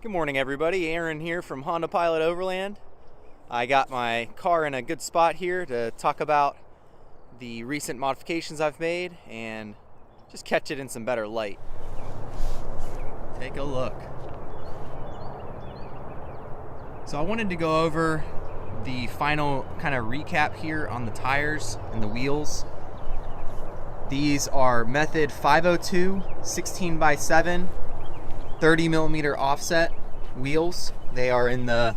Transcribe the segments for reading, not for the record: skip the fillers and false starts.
Good morning, everybody. Aaron here from Honda Pilot Overland. I got my car in a good spot here to talk about the recent modifications I've made and just catch it in some better light. Take a look. So I wanted to go over the final kind of recap here on the tires and the wheels. These are Method 502 16x7 30 millimeter offset wheels. They are in the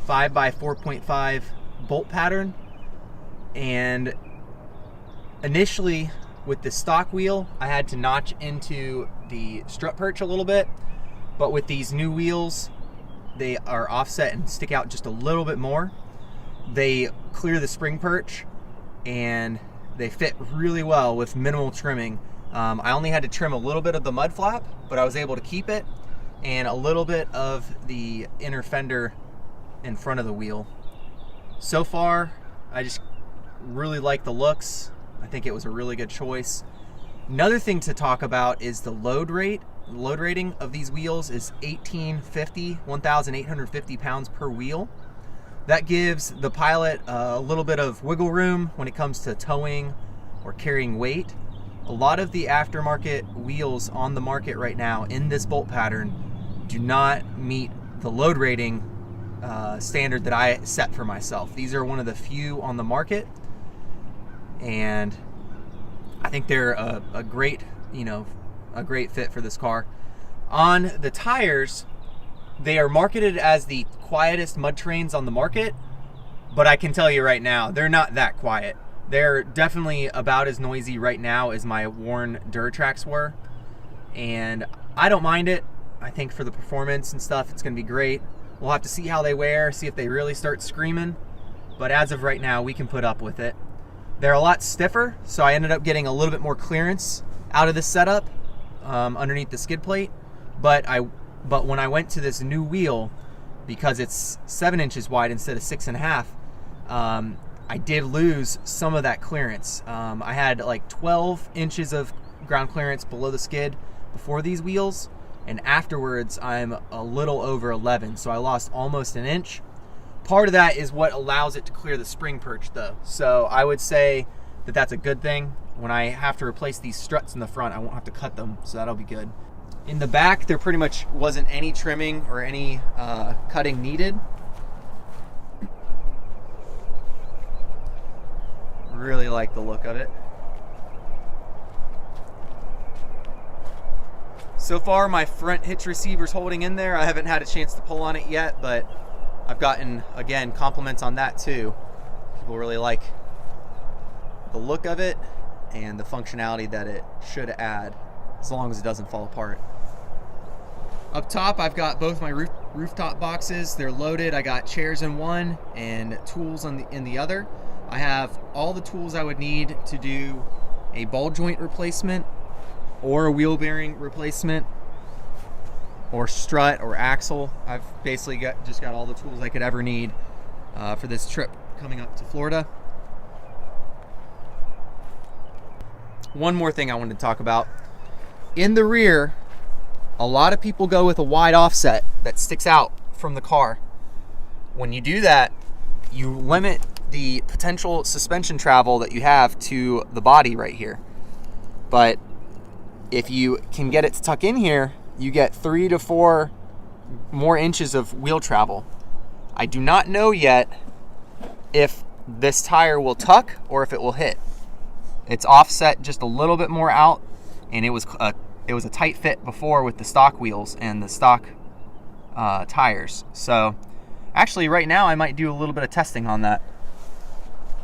5x4.5 bolt pattern, and initially with the stock wheel I had to notch into the strut perch a little bit, but with these new wheels they are offset and stick out just a little bit more. They clear the spring perch and they fit really well with minimal trimming. I only had to trim a little bit of the mud flap, but I was able to keep it, and a little bit of the inner fender in front of the wheel. So far, I just really like the looks. I think it was a really good choice. Another thing to talk about is the load rate. The load rating of these wheels is 1,850 pounds per wheel. That gives the Pilot a little bit of wiggle room when it comes to towing or carrying weight. A lot of the aftermarket wheels on the market right now in this bolt pattern do not meet the load rating standard that I set for myself. These are one of the few on the market, and I think they're a great fit for this car. On the tires, they are marketed as the quietest mud terrains on the market, but I can tell you right now, they're not that quiet. They're definitely about as noisy right now as my worn Duratrax were, and I don't mind it. I think for the performance and stuff, it's going to be great. We'll have to see how they wear, see if they really start screaming, but as of right now, we can put up with it. They're a lot stiffer, so I ended up getting a little bit more clearance out of this setup underneath the skid plate, but when I went to this new wheel, because it's 7 inches wide instead of 6.5, I did lose some of that clearance. I had like 12 inches of ground clearance below the skid before these wheels, and afterwards I'm a little over 11, so I lost almost an inch. Part of that is what allows it to clear the spring perch though, so I would say that that's a good thing. When I have to replace these struts in the front, I won't have to cut them, so that'll be good. In the back, there pretty much wasn't any trimming or any cutting needed. Really like the look of it. So far, my front hitch receiver's holding in there. I haven't had a chance to pull on it yet, but I've gotten, again, compliments on that too. People really like the look of it and the functionality that it should add, as long as it doesn't fall apart. Up top, I've got both my rooftop boxes. They're loaded. I got chairs in one and tools in the other. I have all the tools I would need to do a ball joint replacement or a wheel bearing replacement or strut or axle. I've basically just got all the tools I could ever need for this trip coming up to Florida. One more thing I wanted to talk about. In the rear, a lot of people go with a wide offset that sticks out from the car. When you do that, you limit the potential suspension travel that you have to the body right here. But if you can get it to tuck in here, you get 3 to 4 more inches of wheel travel. I do not know yet if this tire will tuck or if it will hit. It's offset just a little bit more out, and it was a tight fit before with the stock wheels and the stock tires. So actually right now I might do a little bit of testing on that.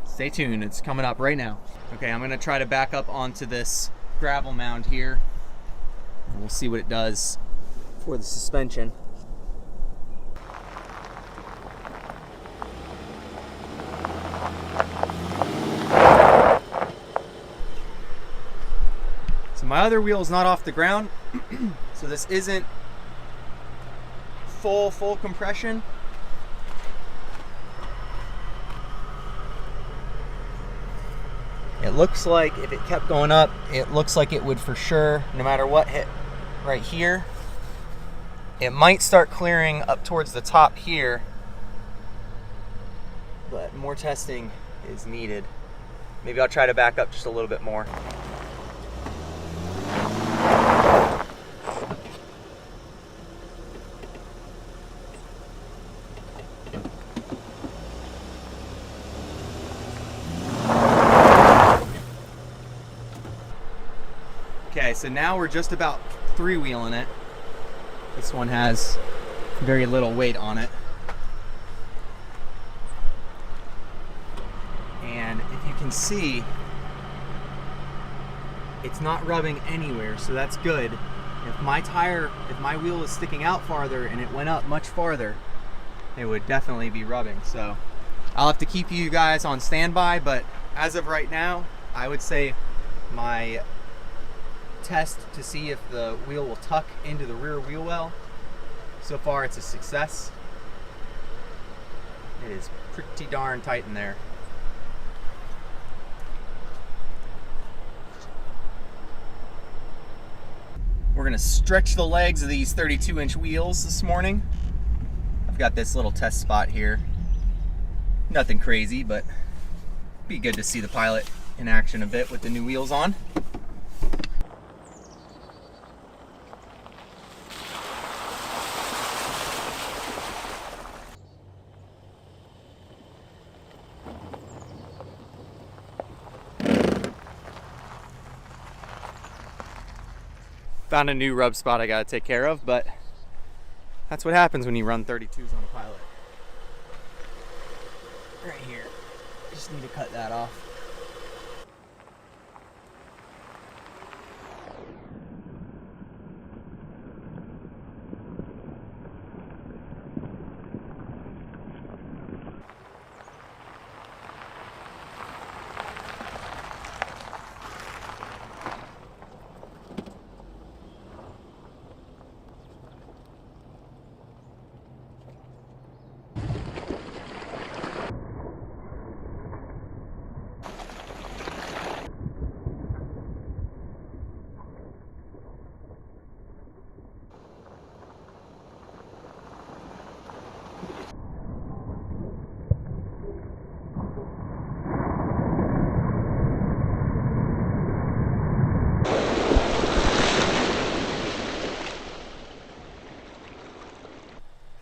Stay tuned, it's coming up right now. Okay, I'm gonna try to back up onto this gravel mound here, and we'll see what it does for the suspension. So my other wheel is not off the ground, so this isn't full compression. It looks like if it kept going up, it looks like it would for sure, no matter what, hit right here. It might start clearing up towards the top here, but more testing is needed. Maybe I'll try to back up just a little bit more. Okay, so now we're just about three-wheeling it. This one has very little weight on it. And if you can see, it's not rubbing anywhere, so that's good. If my wheel is sticking out farther and it went up much farther, it would definitely be rubbing. So I'll have to keep you guys on standby, but as of right now, I would say my test to see if the wheel will tuck into the rear wheel well, so far it's a success. It is pretty darn tight in there. We're gonna stretch the legs of these 32-inch wheels this morning. I've got this little test spot here. Nothing crazy, but be good to see the Pilot in action a bit with the new wheels on. Found a new rub spot I gotta take care of, but that's what happens when you run 32s on a Pilot. Right here. Just need to cut that off.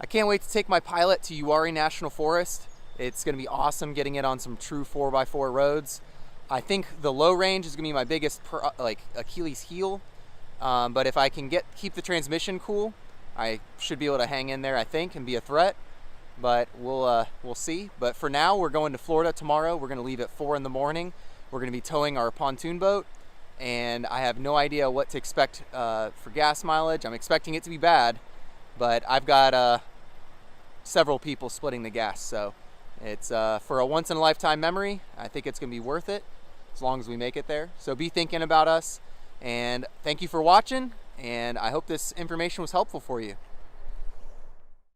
I can't wait to take my Pilot to Uwharrie National Forest. It's going to be awesome getting it on some true 4x4 roads. I think the low range is going to be my biggest Achilles heel, but if I can keep the transmission cool, I should be able to hang in there, I think, and be a threat. But we'll see. But for now, we're going to Florida tomorrow. We're going to leave at 4 in the morning. We're going to be towing our pontoon boat, and I have no idea what to expect for gas mileage. I'm expecting it to be bad, but I've got several people splitting the gas, so it's for a once-in-a-lifetime memory. I think it's going to be worth it as long as we make it there. So be thinking about us, and thank you for watching, and I hope this information was helpful for you.